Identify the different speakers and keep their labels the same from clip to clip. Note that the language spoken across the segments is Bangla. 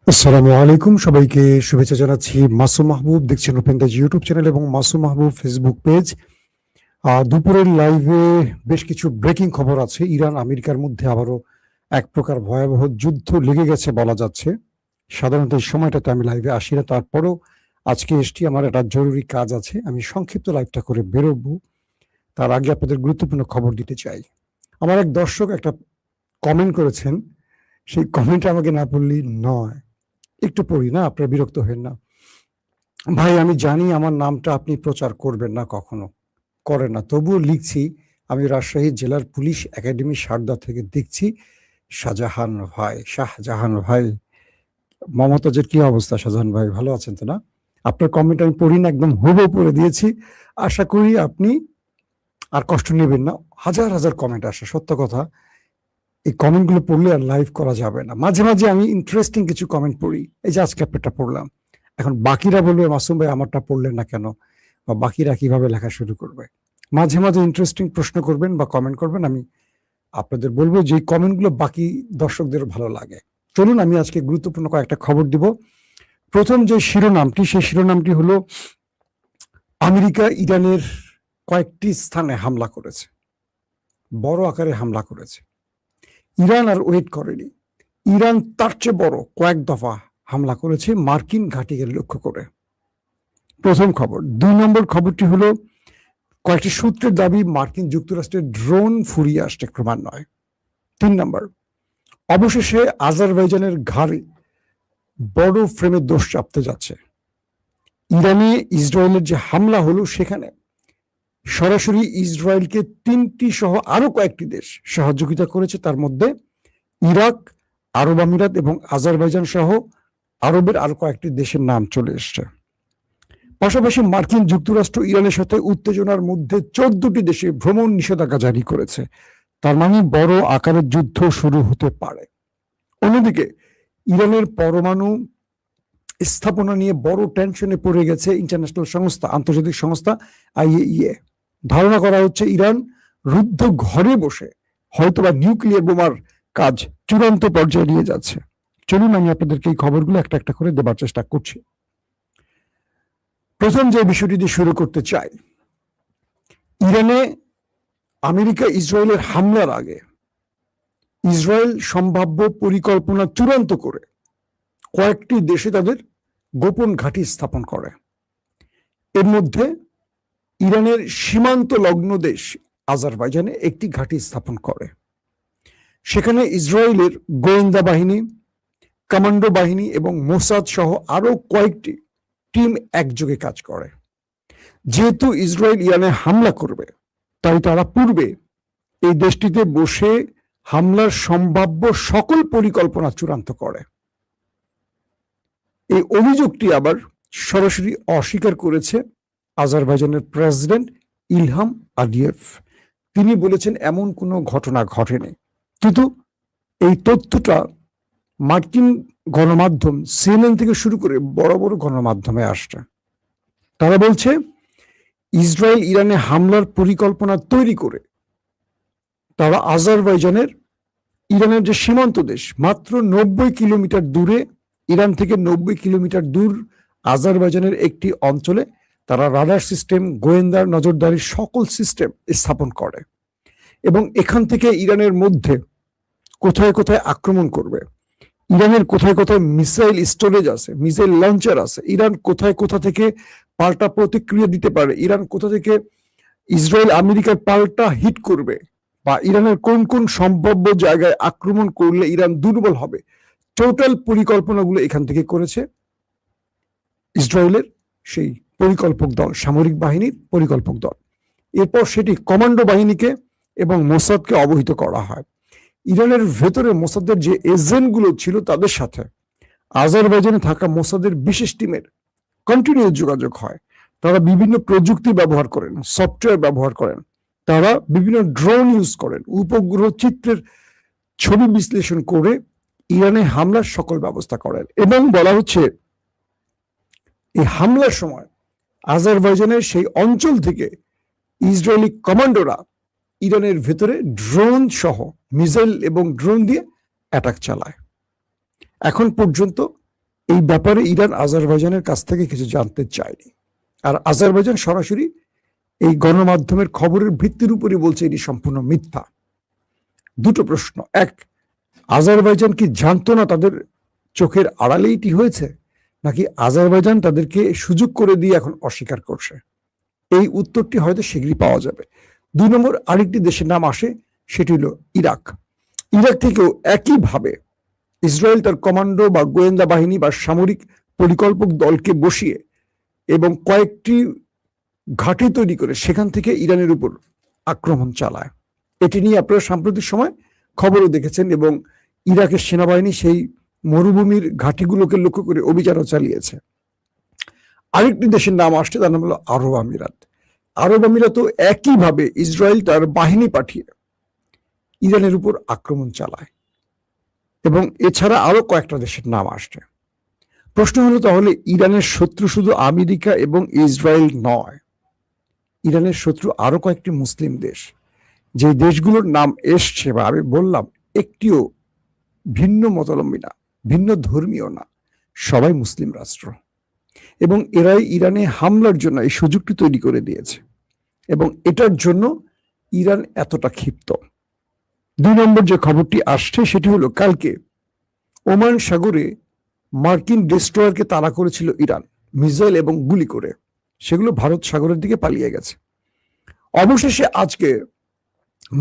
Speaker 1: আসসালামু আলাইকুম, সবাইকে শুভেচ্ছা জানাচ্ছি। মাসুম মাহবুব দেখছেন ওপেন দ্য ইউটিউব চ্যানেল এবং মাসুম মাহবুব ফেসবুক পেজ। দুপুরের লাইভে বেশ কিছু ব্রেকিং খবর আছে। ইরান আমেরিকার মধ্যে আবারও এক প্রকার ভয়াবহ যুদ্ধ লেগে গেছে বলা যাচ্ছে। সাধারণত এই সময়টাতে আমি লাইভে আসি না, তারপরেও আজকে এসছি, আমার একটা জরুরি কাজ আছে, আমি সংক্ষিপ্ত লাইভটা করে বেরোবো। তার আগে আপনাদের গুরুত্বপূর্ণ খবর দিতে চাই। আমার এক দর্শক একটা কমেন্ট করেছেন, সেই কমেন্টটা আমাকে না পড়লেই নয়। একটু পড়ি, না আপনারা বিরক্ত হেন না। ভাই, আমি জানি আমার নামটা আপনি প্রচার করবেন না, কখনো করেন না, তবুও লিখছি। আমি রাজশাহী জেলার পুলিশ একাডেমি সারদা থেকে দেখছি। শাহজাহান ভাই, মমতাজের কি অবস্থা? শাহজাহান ভাই ভালো আছেন তো না? আপনার কমেন্ট আমি পড়ি না, একদম হুবহু পড়ে দিয়েছি। আশা করি আপনি আর কষ্ট নেবেন না। হাজার হাজার কমেন্ট আসে, সত্য কথা। এই কমেন্টগুলো পড়লে আর লাইভ করা যাবে না। মাঝে মাঝে আমি ইন্টারেস্টিং কিছু কমেন্ট পড়ি, এই যে আজকে আপনারটা পড়লাম। এখন বাকিরা বলবে, মাসুম ভাই আমারটা পড়লেন না কেন, বা বাকিরা কিভাবে লেখা শুরু করবে। মাঝে মাঝে ইন্টারেস্টিং প্রশ্ন করবেন বা কমেন্ট করবেন, আমি আপনাদের বলবো যে কমেন্টগুলো বাকি দর্শকদের ভালো লাগে। চলুন আমি আজকে গুরুত্বপূর্ণ কয়েকটা খবর দিব। প্রথম যে শিরোনামটি, সেই শিরোনামটি হলো আমেরিকা ইরানের কয়েকটি স্থানে হামলা করেছে, বড় আকারে হামলা করেছে। ইরান আর ওয়েট করেনি, ইরান তার চেয়ে বড় কয়েক দফা হামলা করেছে মার্কিন ঘাঁটিকে লক্ষ্য করে। প্রথম খবর। 2 নম্বর খবরটি হলো কয়েকটি সূত্রের দাবি মার্কিন যুক্তরাষ্ট্রের ড্রোন ফুরিয়ে আসছে ক্রমান্বয়ে। 3 নম্বর, অবশেষে আজারবাইজানের ঘাড়ে বড় ফ্রেমে দোষ চাপতে যাচ্ছে। ইরানে ইসরায়েলের যে হামলা হলো, সেখানে সরাসরি ইসরায়েলকে 3টি সহ আরো কয়েকটি দেশ সহযোগিতা করেছে, তার মধ্যে ইরাক, আরব আমিরাত এবং আজারবাইজান সহ আরবের আরো কয়েকটি দেশের নাম চলে এসছে। পাশাপাশি মার্কিন যুক্তরাষ্ট্র ইরানের সাথে উত্তেজনার মধ্যে 14টি দেশে ভ্রমণ নিষেধাজ্ঞা জারি করেছে। তার মানে বড় আকারের যুদ্ধ শুরু হতে পারে। অন্যদিকে ইরানের পরমাণু স্থাপনা নিয়ে বড় টেনশনে পড়ে গেছে ইন্টারন্যাশনাল সংস্থা, আন্তর্জাতিক সংস্থা IAEA। ধারণা করা হচ্ছে ইরান রুদ্ধ ঘরে বসে হয়তোবা নিউক্লিয়ার বোমার কাজ চূড়ান্ত পর্যায়ে নিয়ে যাচ্ছে। চলুন আমি আপনাদেরকে এই খবরগুলো একটা একটা করে দেবার চেষ্টা করছি। প্রথম যে বিষয়টি দিয়ে শুরু করতে চাই, ইরানে আমেরিকা ইসরায়েলের হামলার আগে ইসরায়েল সম্ভাব্য পরিকল্পনা চূড়ান্ত করে কয়েকটি দেশে তাদের গোপন ঘাঁটি স্থাপন করে। এর মধ্যে ইরানের সীমান্ত লগ্ন দেশ আজারবাইজানে একটি ঘাঁটি স্থাপন করে। সেখানে ইসরায়েলের গোয়েন্দা বাহিনী, কমান্ডো বাহিনী এবং মোসাদ সহ আরো কয়েকটি টিম একযোগে কাজ করে। যেহেতু ইসরায়েল ইরানে হামলা করবে, তাই তারা পূর্বে এই দেশটিতে বসে হামলার সম্ভাব্য সকল পরিকল্পনা চূড়ান্ত করে। এই অভিযোগটি আবার সরাসরি অস্বীকার করেছে আজারবাইজানের প্রেসিডেন্ট ইলহাম আলিয়েভ। তিনি বলেছেন এমন কোনো ঘটনা ঘটেনি, কিন্তু এই তথ্যটা মার্কিন গণমাধ্যম CNN থেকে শুরু করে বড় বড় গণমাধ্যমে আসছে। তারা বলছে ইসরায়েল ইরানে হামলার পরিকল্পনা তৈরি করে তারা আজারবাইজানের, ইরানের যে সীমান্ত দেশ মাত্র 90 কিলোমিটার দূরে, ইরান থেকে 90 কিলোমিটার দূর আজারবাইজানের একটি অঞ্চলে তারা রাডার সিস্টেম, গোয়েন্দার নজরদারির সকল সিস্টেম স্থাপন করে এবং এখান থেকে ইরানের মধ্যে কোথায় কোথায় আক্রমণ করবে, ইরানের কোথায় কোথায় মিসাইল স্টোরেজ আছে, মিসাইল লঞ্চার আছে, ইরান কোথায় কোথা থেকে পাল্টা প্রতিক্রিয়া দিতে পারে, ইরান কোথা থেকে ইসরায়েল আমেরিকার পাল্টা হিট করবে, বা ইরানের কোন কোন সম্ভাব্য জায়গায় আক্রমণ করলে ইরান দুর্বল হবে, টোটাল পরিকল্পনাগুলো এখান থেকে করেছে ইসরায়েলের সেই পরিকল্পক দল, সামরিক বাহিনীর পরিকল্পক দল। এরপর সেটি কমান্ডো বাহিনীকে এবং মোসাদকে অবহিত করা হয়। ইরানের ভেতরে মোসাদের যে এজেন্টগুলো ছিল, তাদের সাথে আজারবাইজানে থাকা মোসাদের বিশেষ টিমের কন্টিনিউ যোগাযোগ হয়। তারা বিভিন্ন প্রযুক্তি ব্যবহার করেন, সফটওয়্যার ব্যবহার করেন, তারা বিভিন্ন ড্রোন ইউজ করেন, উপগ্রহ চিত্রের ছবি বিশ্লেষণ করে ইরানে হামলার সকল ব্যবস্থা করেন। এবং বলা হচ্ছে এই হামলার সময় আজারবাইজানের সেই অঞ্চল থেকে ইসরায়েলি কমান্ডোরা ইরানের ভেতরে ড্রোন সহ মিসাইল এবং ড্রোন দিয়ে অ্যাটাক চালায়। এখন পর্যন্ত এই ব্যাপারে ইরান আজারবাইজানের কাছ থেকে কিছু জানতে চায়নি। আর আজারবাইজান সরাসরি এই গণমাধ্যমের খবরের ভিত্তির উপরে বলছে এটি সম্পূর্ণ মিথ্যা। দুটো প্রশ্ন, এক, আজারবাইজান কি জানতো না তাদের চোখের আড়ালে এটি হয়েছে, নাকি আজারবাইজান তাদেরকে সুযোগ করে দিয়ে এখন অস্বীকার করছে? এই উত্তরটি হয়তো শীঘ্রই পাওয়া যাবে। 2 নম্বর আরেকটি দেশের নাম আসে, সেটি হলো ইরাক। ইরাক থেকেও একইভাবে ইসরায়েল তার কমান্ডো বা গোয়েন্দা বাহিনী বা সামরিক পরিকল্পক দলকে বসিয়ে এবং কয়েকটি ঘাঁটি তৈরি করে সেখান থেকে ইরানের উপর আক্রমণ চালায়। এটি নিয়ে আপনারা সাম্প্রতিক সময় খবরও দেখেছেন, এবং ইরাকের সেনাবাহিনী সেই মরুভূমির ঘাঁটিগুলোকে লক্ষ্য করে অভিযানও চালিয়েছে। আরেকটি দেশের নাম আসছে, তার নাম হলো আরব আমিরাত। আরব আমিরাতও একইভাবে ইসরায়েল তার বাহিনী পাঠিয়ে ইরানের উপর আক্রমণ চালায়, এবং এছাড়া আরো কয়েকটা দেশের নাম আসছে। প্রশ্ন হলো তাহলে ইরানের শত্রু শুধু আমেরিকা এবং ইসরায়েল নয়, ইরানের শত্রু আরো কয়েকটি মুসলিম দেশ, যে দেশগুলোর নাম এসছে বা আমি বললাম একটিও ভিন্ন মতাবলম্বী না, ভিন্ন ধর্মীয় না, সবাই মুসলিম রাষ্ট্র, এবং এরাই ইরানে হামলার জন্য এই সুযোগটি তৈরি করে দিয়েছে, এবং এটার জন্য ইরান এতটা ক্ষিপ্ত। 2 নম্বর যে খবরটি আসছে সেটি হলো কালকে ওমান সাগরে মার্কিন ডেস্ট্রয়ারকে তাড়া করেছিল ইরান মিসাইল এবং গুলি করে, সেগুলো ভারত সাগরের দিকে পালিয়ে গেছে। অবশেষে আজকে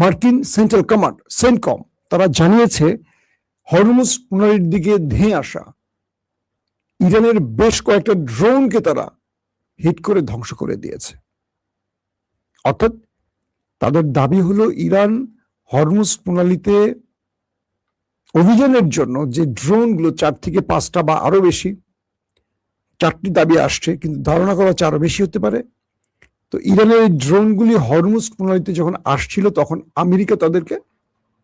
Speaker 1: মার্কিন সেন্ট্রাল কমান্ড সেন্টকম তারা জানিয়েছে হরমুজ প্রণালীর দিকে ধেয়ে আসা ইরানের বেশ কয়েকটা ড্রোনকে তারা হিট করে ধ্বংস করে দিয়েছে। অর্থাৎ তাদের দাবি হলো ইরান হরমুজ প্রণালীতে অভিযানের জন্য যে ড্রোনগুলো 4 থেকে 5টা বা আরো বেশি, 4টি দাবি আসছে, কিন্তু ধারণা করা হচ্ছে আরো বেশি হতে পারে। তো ইরানের এই ড্রোনগুলি হরমুজ প্রণালীতে যখন আসছিল তখন আমেরিকা তাদেরকে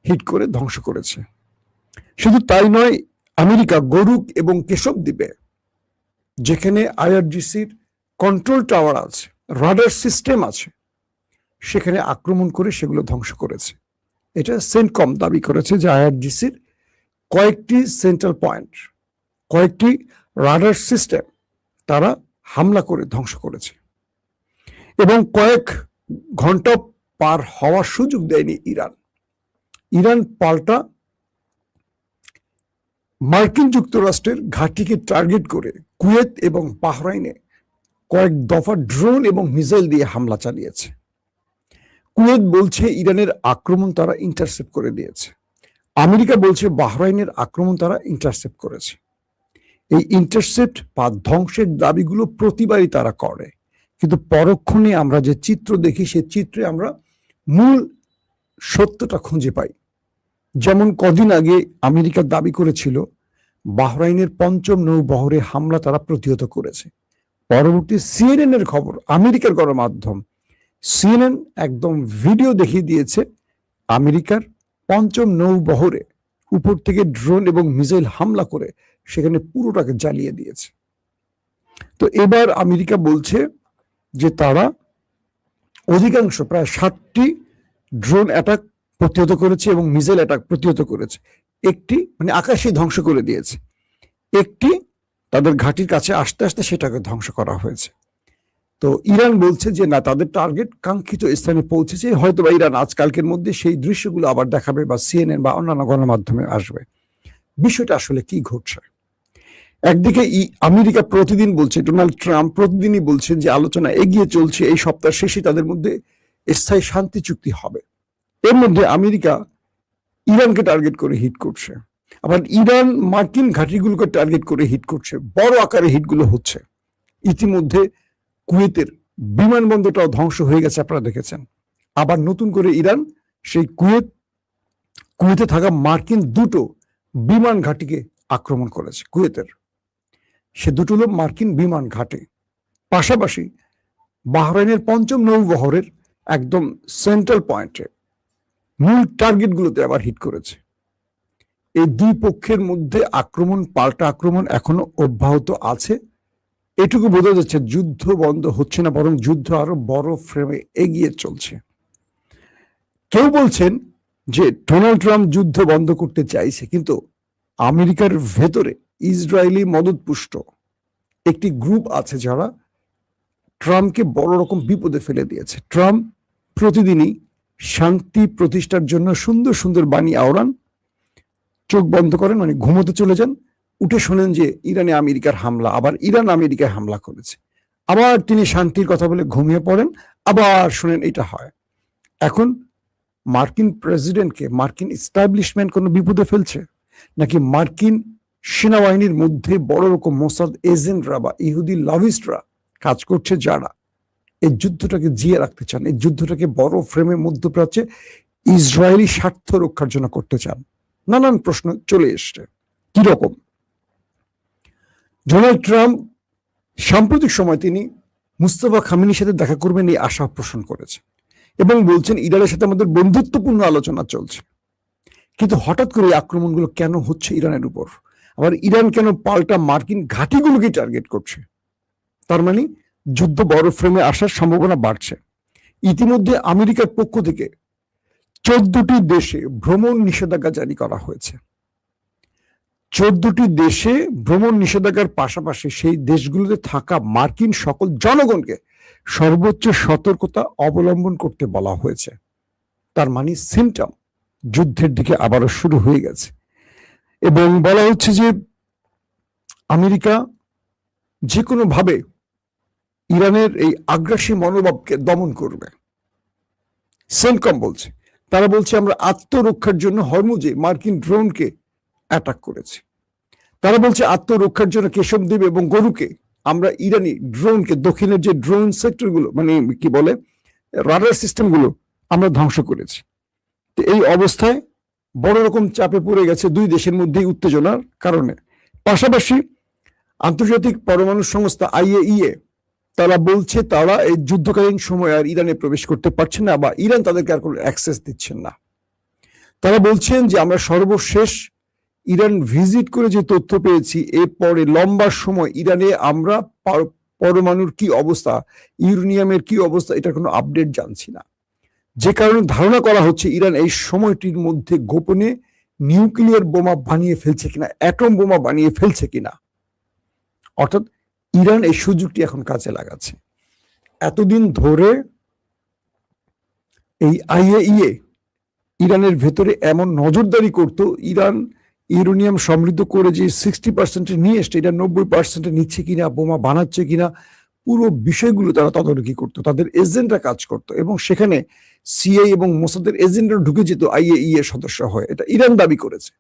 Speaker 1: হিট করে ধ্বংস করেছে। শুধু তাই নয়, আমেরিকা গরুক এবং কেশব দ্বীপে যেখানে আইআরজিসির কন্ট্রোল টাওয়ার আছে, রাডার সিস্টেম আছে, সেখানে আক্রমণ করে সেগুলো ধ্বংস করেছে। এটা সেন্টকম দাবি করেছে যে আইআরজিসির কয়েকটি সেন্ট্রাল পয়েন্ট, কয়েকটি রাডার সিস্টেম তারা হামলা করে ধ্বংস করেছে, এবং কয়েক ঘন্টা পার হওয়ার সুযোগ দেয়নি ইরান। ইরান পাল্টা মার্কিন যুক্তরাষ্ট্রের ঘাঁটিকে টার্গেট করে কুয়েত এবং বাহরাইনে কয়েক দফা ড্রোন এবং মিসাইল দিয়ে হামলা চালিয়েছে। কুয়েত বলছে ইরানের আক্রমণ তারা ইন্টারসেপ্ট করে দিয়েছে, আমেরিকা বলছে বাহরাইনের আক্রমণ তারা ইন্টারসেপ্ট করেছে। এই ইন্টারসেপ্ট বা ধ্বংসের দাবিগুলো প্রতিবারই তারা করে, কিন্তু পরক্ষণে আমরা যে চিত্র দেখি সেই চিত্রে আমরা মূল সত্যটা খুঁজে পাই। যেমন কদিন আগে আমেরিকা দাবি করেছিল বাহরাইনের 5ম নৌবহরে হামলা তারা প্রতিহত করেছে। পরবর্তী সিএনএন এর খবর, আমেরিকার গণমাধ্যম সিএনএন একদম ভিডিও দেখিয়ে দিয়েছে আমেরিকার 5ম নৌবহরে উপর থেকে ড্রোন এবং মিসাইল হামলা করে সেখানে পুরোটাকে জ্বালিয়ে দিয়েছে। তো এবার আমেরিকা বলছে যে তারা অধিকাংশ প্রায় 60টি ড্রোন অ্যাটাক প্রতিহত করেছে এবং মিসাইল অ্যাটাক প্রতিহত করেছে। একটি মানে আকাশে ধ্বংস করে দিয়েছে, একটি তাদের ঘাঁটির কাছে আসতে আসতে সেটাকে ধ্বংস করা হয়েছে। তো ইরান বলছে যে না, তাদের টার্গেট কাঙ্ক্ষিত স্থানে পৌঁছেছে, হয়তো বা ইরান আজকালকের মধ্যে সেই দৃশ্যগুলো আবার দেখাবে বা সিএনএন বা অন্যান্য গণমাধ্যমে আসবে। বিষয়টা আসলে কি ঘটছে? একদিকে আমেরিকা প্রতিদিন বলছে, ডোনাল্ড ট্রাম্প প্রতিদিনই বলছেন যে আলোচনা এগিয়ে চলছে, এই সপ্তাহ শেষে তাদের মধ্যে স্থায়ী শান্তি চুক্তি হবে। এর মধ্যে আমেরিকা ইরানকে টার্গেট করে হিট করছে, আবার ইরান মার্কিন ঘাঁটিগুলোকে টার্গেট করে হিট করছে, বড় আকারে হিটগুলো হচ্ছে। ইতিমধ্যে কুয়েতের বিমানবন্দরটাও ধ্বংস হয়ে গেছে, আপনারা দেখেছেন। আবার নতুন করে ইরান সেই কুয়েতে থাকা মার্কিন 2টো বিমান ঘাঁটিকে আক্রমণ করেছে। কুয়েতের সে 2টো হলো মার্কিন বিমান ঘাঁটি। পাশাপাশি বাহরাইনের 5ম নৌবহরের একদম সেন্ট্রাল পয়েন্টে মূল টার্গেটগুলোতে আবার হিট করেছে। এই 2 পক্ষের মধ্যে আক্রমণ, পাল্টা আক্রমণ এখনো অব্যাহত আছে। এটুকু বোঝা যাচ্ছে যুদ্ধ বন্ধ হচ্ছে না, বরং যুদ্ধ আরো বড় ফ্রেমে এগিয়ে চলছে। কেউ বলছেন যে ডোনাল্ড ট্রাম্প যুদ্ধ বন্ধ করতে চাইছে, কিন্তু আমেরিকার ভেতরে ইসরায়েলি মদতপুষ্ট একটি গ্রুপ আছে যারা ট্রাম্পকে বড় রকম বিপদে ফেলে দিয়েছে। ট্রাম্প প্রতিদিনই শান্তি প্রতিষ্ঠার জন্য সুন্দর সুন্দর বাণী আওড়ান, চোখ বন্ধ করেন, মানে ঘুমোতে চলে যান, উঠে শোনেন যে ইরানে আমেরিকার হামলা, আবার ইরান আমেরিকায় হামলা করেছে, আবার তিনি শান্তির কথা বলে ঘুমিয়ে পড়েন, আবার শোনেন এটা হয়। এখন মার্কিন প্রেসিডেন্টকে মার্কিন এস্টাবলিশমেন্ট কোনো বিপদে ফেলছে, নাকি মার্কিন সেনাবাহিনীর মধ্যে বড় রকম মোসাদ এজেন্টরা বা ইহুদি লাভিস্টরা কাজ করছে, যারা এই যুদ্ধটাকে জিয়ে রাখতে চান, এই যুদ্ধটাকে বড় ফ্রেমে মধ্যপ্রাচ্যে ইসরায়েলি স্বার্থ রক্ষার জন্য করতে চান? নানান প্রশ্ন চলে এসছে। কিরকম? ডোনাল্ড ট্রাম্প সাম্প্রতিক সময় তিনি মুস্তাফা খামেনির সাথে দেখা করবেন এই আশা পোষণ করেছেন এবং বলছেন ইরানের সাথে আমাদের বন্ধুত্বপূর্ণ আলোচনা চলছে। কিন্তু হঠাৎ করে এই আক্রমণগুলো কেন হচ্ছে ইরানের উপর? আবার ইরান কেন পাল্টা মার্কিন ঘাঁটিগুলোকে টার্গেট করছে? তার মানে যুদ্ধ বড় ফ্রেমে আসার সম্ভাবনা বাড়ছে। ইতিমধ্যে আমেরিকার পক্ষ থেকে 14টি দেশে ভ্রমণ নিষেধাজ্ঞা জারি করা হয়েছে। 14টি দেশে ভ্রমণ নিষেধাজ্ঞার পাশাপাশি সেই দেশগুলোতে থাকা মার্কিন সকল জনগণকে সর্বোচ্চ সতর্কতা অবলম্বন করতে বলা হয়েছে। তার মানে সিমটম যুদ্ধের দিকে আবারও শুরু হয়ে গেছে এবং বলা হচ্ছে যে আমেরিকা যে কোনো ভাবে ইরানের এই আগ্রাসী মনোভাবকে দমন করবে। সেন্টকম বলছে, তারা বলছে আমরা আত্মরক্ষার জন্য হরমুজে মার্কিন ড্রোনকে অ্যাটাক করেছি। তারা বলছে আত্মরক্ষার জন্য কেশবদ্বীপ এবং গরুকে আমরা ইরানি ড্রোনকে, দক্ষিণের যে ড্রোন সেক্টরগুলো, মানে কি বলে রাডার সিস্টেমগুলো আমরা ধ্বংস করেছি। তো এই অবস্থায় বড় রকম চাপে পড়ে গেছে দুই দেশের মধ্যেই উত্তেজনার কারণে। পাশাপাশি আন্তর্জাতিক পরমাণু সংস্থা IAEA তারা বলছে তারা এই যুদ্ধকালীন সময় আর ইরানে প্রবেশ করতে পারছে না বা ইরান তাদেরকে আর কোনো অ্যাক্সেস দিচ্ছেন না। তারা বলছেন যে আমরা সর্বশেষ ইরান ভিজিট করে যে তথ্য পেয়েছি, এরপরে লম্বা সময় ইরানে আমরা পরমাণুর কি অবস্থা, ইউরেনিয়ামের কি অবস্থা, এটার কোনো আপডেট জানছি না। যে কারণে ধারণা করা হচ্ছে ইরান এই সময়টির মধ্যে গোপনে নিউক্লিয়ার বোমা বানিয়ে ফেলছে কিনা, অ্যাটম বোমা বানিয়ে ফেলছে কিনা। অর্থাৎ ইরান এই সুযোগটি এখন কাজে লাগাচ্ছে। এতদিন ধরে এই IAEA ইরানের ভেতরে এমন নজরদারি করত, ইরান ইউরেনিয়াম সমৃদ্ধ করে যে 60% নিয়ে এসছে, এটা 90% নিচ্ছে কিনা, বোমা বানাচ্ছে কিনা, পুরো বিষয়গুলো তারা তদারকি করতো, তাদের এজেন্টরা কাজ করতো এবং সেখানে CIA এবং মোসাদের এজেন্টরা ঢুকে যেত IAEA সদস্য হয়, এটা ইরান দাবি করেছে।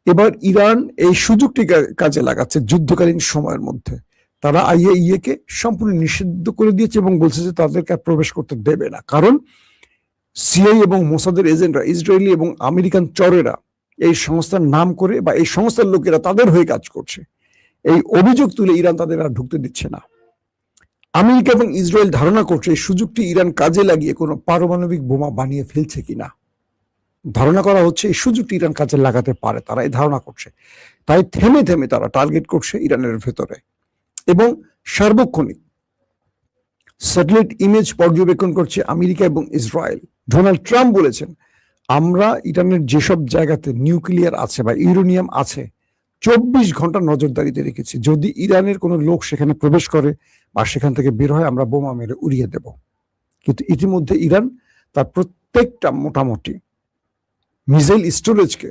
Speaker 1: এবার ইরান এই সুযোগটি কাজে লাগাচ্ছে যুদ্ধকালীন সময়ের মধ্যে। তারা IAEA কে সম্পূর্ণ নিষিদ্ধ করে দিয়েছে এবং বলছে যে তাদেরকে আর প্রবেশ করতে দেবে না, কারণ CIA এবং মোসাদের এজেন্টরা, ইসরায়েলি এবং আমেরিকান চরেরা এই সংস্থার নাম করে বা এই সংস্থার লোকেরা তাদের হয়ে কাজ করছে, এই অভিযোগ তুলে ইরান তাদের আর ঢুকতে দিচ্ছে না। আমেরিকা এবং ইসরায়েল ধারণা করছে এই সুযোগটি ইরান কাজে লাগিয়ে কোনো পারমাণবিক বোমা বানিয়ে ফেলছে কিনা। ধারণা করা হচ্ছে এই সুযোগটি ইরান কাজে লাগাতে পারে, তারা এই ধারণা করছে। তাই থেমে থেমে তারা টার্গেট করছে ইরানের ভেতরে এবং সার্বক্ষণিক স্যাটেলাইট ইমেজ পর্যবেক্ষণ করছে আমেরিকা এবং ইসরায়েল। ডোনাল্ড ট্রাম্প বলেছেন আমরা ইরানের যেসব জায়গাতে নিউক্লিয়ার আছে বা ইউরেনিয়াম আছে 24 ঘন্টা নজরদারিতে রেখেছি, যদি ইরানের কোনো লোক সেখানে প্রবেশ করে বা সেখান থেকে বের হয় আমরা বোমা মেরে উড়িয়ে দেব। কিন্তু ইতিমধ্যে ইরান তার প্রত্যেকটা মোটামুটি মিসাইল স্টোরেজকে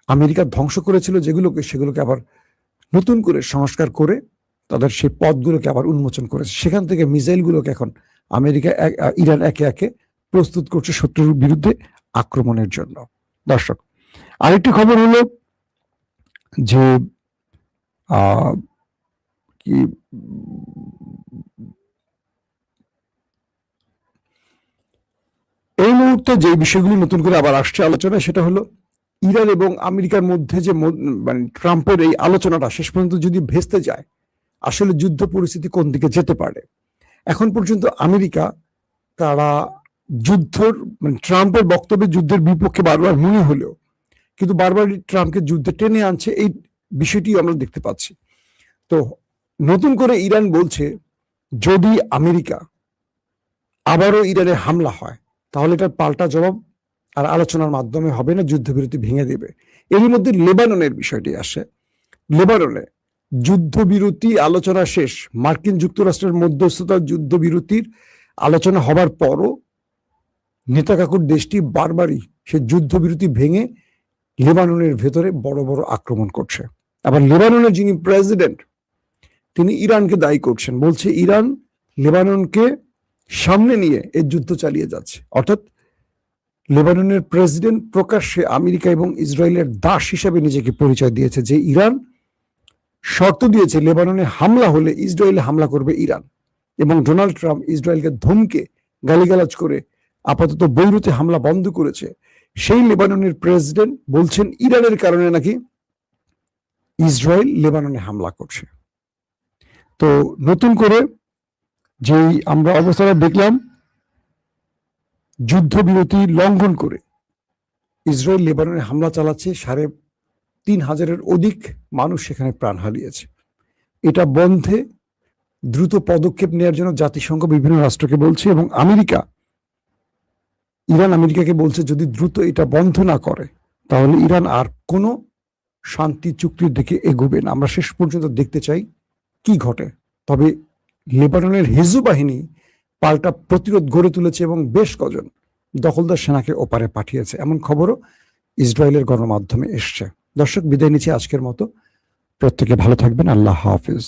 Speaker 1: আমেরিকা ধ্বংস করেছিল, সেগুলোকে আবার নতুন করে সংস্কার করে তাদের সেই পথগুলোকে আবার উন্মোচন করেছে। সেখান থেকে মিসাইলগুলোকে এখন আমেরিকা ইরান একে একে প্রস্তুত করছে শত্রুর বিরুদ্ধে আক্রমণের জন্য। দর্শক, আরেকটি খবর হলো যে এই মুহূর্তে যে বিষয়গুলি নতুন করে আবার আসছে আলোচনা, সেটা হলো ইরান এবং আমেরিকার মধ্যে যে মানে ট্রাম্পের এই আলোচনাটা শেষ পর্যন্ত যদি ভেস্তে যায়, আসলে যুদ্ধ পরিস্থিতি কোন দিকে যেতে পারে। এখন পর্যন্ত আমেরিকা তারা যুদ্ধের মানে ট্রাম্পের বক্তব্যে যুদ্ধের বিপক্ষে বারবার মনে হলেও কিন্তু বারবার ট্রাম্পকে যুদ্ধে টেনে আনছে, এই বিষয়টি আমরা দেখতে পাচ্ছি। তো নতুন করে ইরান বলছে যদি আমেরিকা আবারও ইরানে হামলা হয় তাহলে এটার পাল্টা জবাব আর আলোচনার মাধ্যমে হবে না, যুদ্ধবিরতি ভেঙে দেবে। এরই মধ্যে লেবাননের বিষয়টি আসে। লেবাননে যুদ্ধবিরতি আলোচনা শেষ, মার্কিন যুক্তরাষ্ট্রের মধ্যস্থতা যুদ্ধবিরতির আলোচনা হবার পরও নেতাকাকুর দেশটি বারবারই সে যুদ্ধবিরতি ভেঙে লেবাননের ভেতরে বড় বড় আক্রমণ করছে। আবার লেবাননের যিনি প্রেসিডেন্ট তিনি ইরানকে দায়ী করছেন, বলছে ইরান লেবাননকে সামনে নিয়ে এই যুদ্ধ চালিয়ে যাচ্ছে। অর্থাৎ লেবাননের প্রেসিডেন্ট প্রকাশ্যে আমেরিকা এবং ইসরায়েলের দাস হিসেবে নিজেকে পরিচয় দিয়েছে, যে ইরান শর্ত দিয়েছে লেবাননে হামলা হলে ইসরায়েলে হামলা করবে ইরান, এবং ডোনাল্ড ট্রাম্প ইসরায়েলকে ধমকে গালিগালাজ করে আপাতত বৈরুতে হামলা বন্ধ করেছে। সেই লেবাননের প্রেসিডেন্ট বলছেন ইরানের কারণে নাকি ইসরায়েল লেবাননে হামলা করছে। তো নতুন করে যেই আমরা অবস্থাটা দেখলাম, যুদ্ধবিরতি লঙ্ঘন করে ইসরায়েল লেবাননে হামলা চালাচ্ছে, 3,500-এর অধিক মানুষ সেখানে প্রাণ হারিয়েছে। এটা বন্ধে দ্রুত পদক্ষেপ নেওয়ার জন্য জাতিসংঘ বিভিন্ন রাষ্ট্রকে বলছে, এবং ইরান আমেরিকাকে বলছে যদি দ্রুত এটা বন্ধ না করে তাহলে ইরান আর কোনো শান্তি চুক্তির দিকে এগোবে না। আমরা শেষ পর্যন্ত দেখতে চাই কি ঘটে। তবে লেবাননের হিজবুত বাহিনী পাল্টা প্রতিরোধ গড়ে তুলেছে এবং বেশ কজন দখলদার সেনাকে ওপারে পাঠিয়েছে, এমন খবরও ইসরায়েলের গণমাধ্যমে এসছে। দর্শক, বিদায় নিচ্ছি আজকের মতো। প্রত্যেকে ভালো থাকবেন। আল্লাহ হাফিজ।